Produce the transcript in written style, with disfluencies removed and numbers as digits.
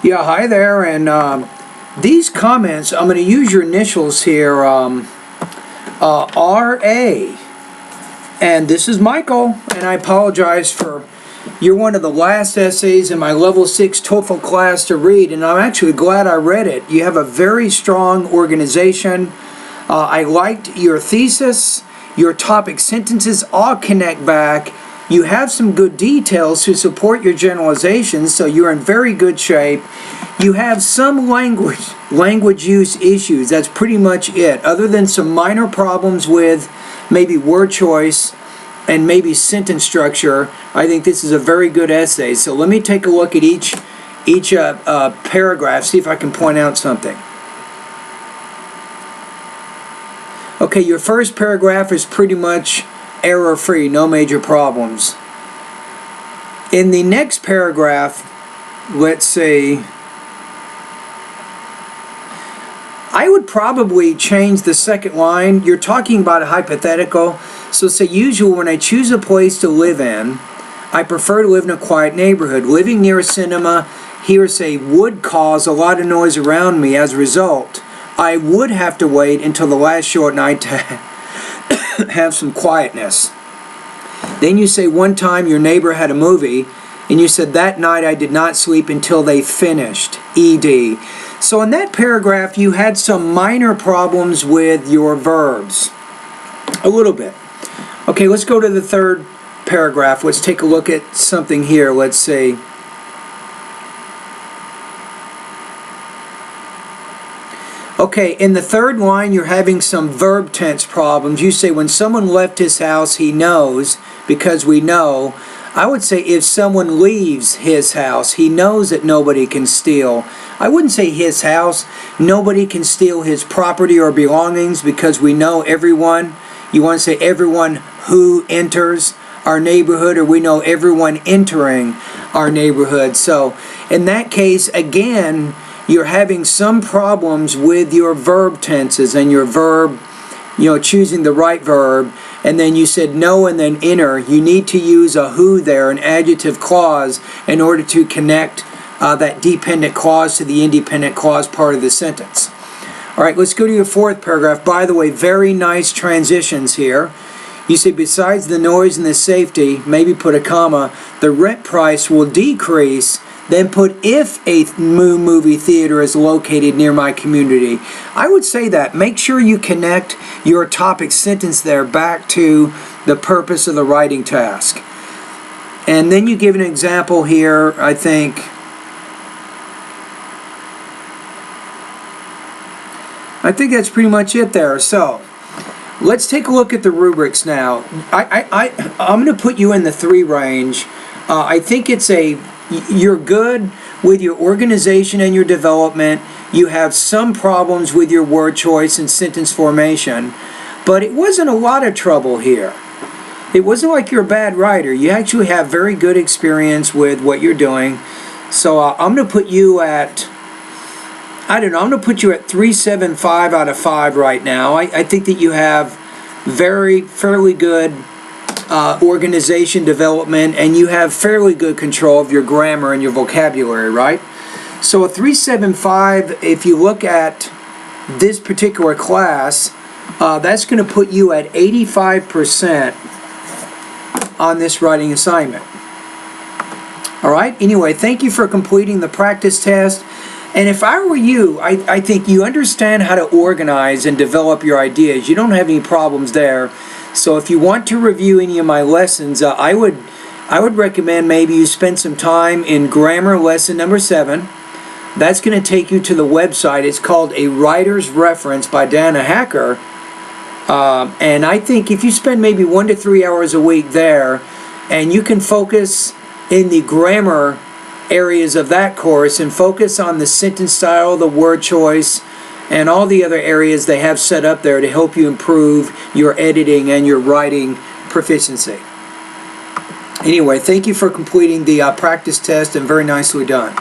Yeah, hi there, and these comments, I'm going to use your initials here, R.A. And this is Michael, and I apologize for, you're one of the last essays in my level 6 TOEFL class to read, and I'm actually glad I read it. You have a very strong organization. I liked your thesis, your topic sentences all connect back. You have some good details to support your generalizations, so you're in very good shape. You have some language use issues. That's pretty much it. Other than some minor problems with maybe word choice and maybe sentence structure, I think this is a very good essay. So let me take a look at each paragraph, see if I can point out something. Okay, your first paragraph is pretty much error-free, no major problems. In the next paragraph, let's say, I would probably change the second line. You're talking about a hypothetical, so say usually when I choose a place to live in, I prefer to live in a quiet neighborhood. Living near a cinema, here say, would cause a lot of noise around me. As a result, I would have to wait until the last short night to have some quietness. Then you say one time your neighbor had a movie and you said that night I did not sleep until they finished, ED. So in that paragraph you had some minor problems with your verbs, a little bit. Okay, let's go to the third paragraph. Let's take a look at something here. Let's see. Okay, in the third line, you're having some verb tense problems. You say, when someone left his house, he knows, because we know. I would say, if someone leaves his house, he knows that nobody can steal. I wouldn't say his house. Nobody can steal his property or belongings, because we know everyone. You want to say everyone who enters our neighborhood, or we know everyone entering our neighborhood. So, in that case, again, you're having some problems with your verb tenses and your verb, choosing the right verb. And then you said no and then enter. You need to use a who there, an adjective clause, in order to connect that dependent clause to the independent clause part of the sentence. All right, let's go to your fourth paragraph. By the way, very nice transitions here. You say, besides the noise and the safety, maybe put a comma, the rent price will decrease. Then put, if a movie theater is located near my community. I would say that. Make sure you connect your topic sentence there back to the purpose of the writing task. And then you give an example here, I think. I think that's pretty much it there. So, let's take a look at the rubrics now. I'm going to put you in the 3 range. I think you're good with your organization and your development. You have some problems with your word choice and sentence formation, but it wasn't a lot of trouble here. It wasn't like you're a bad writer. You actually have very good experience with what you're doing. So I'm going to put you at, I'm going to put you at 3.75 out of 5 right now. I think that you have fairly good organization development, and you have fairly good control of your grammar and your vocabulary, right? So a 3.75, if you look at this particular class, that's going to put you at 85% on this writing assignment. All right? Anyway, thank you for completing the practice test. And if I were you, I think you understand how to organize and develop your ideas. You don't have any problems there. So if you want to review any of my lessons, I would recommend maybe you spend some time in grammar lesson number 7. That's going to take you to the website. It's called A Writer's Reference by Dana Hacker. And I think if you spend maybe 1 to 3 hours a week there, and you can focus in the grammar areas of that course and focus on the sentence style, the word choice, and all the other areas they have set up there to help you improve your editing and your writing proficiency. Anyway, thank you for completing the practice test, and very nicely done.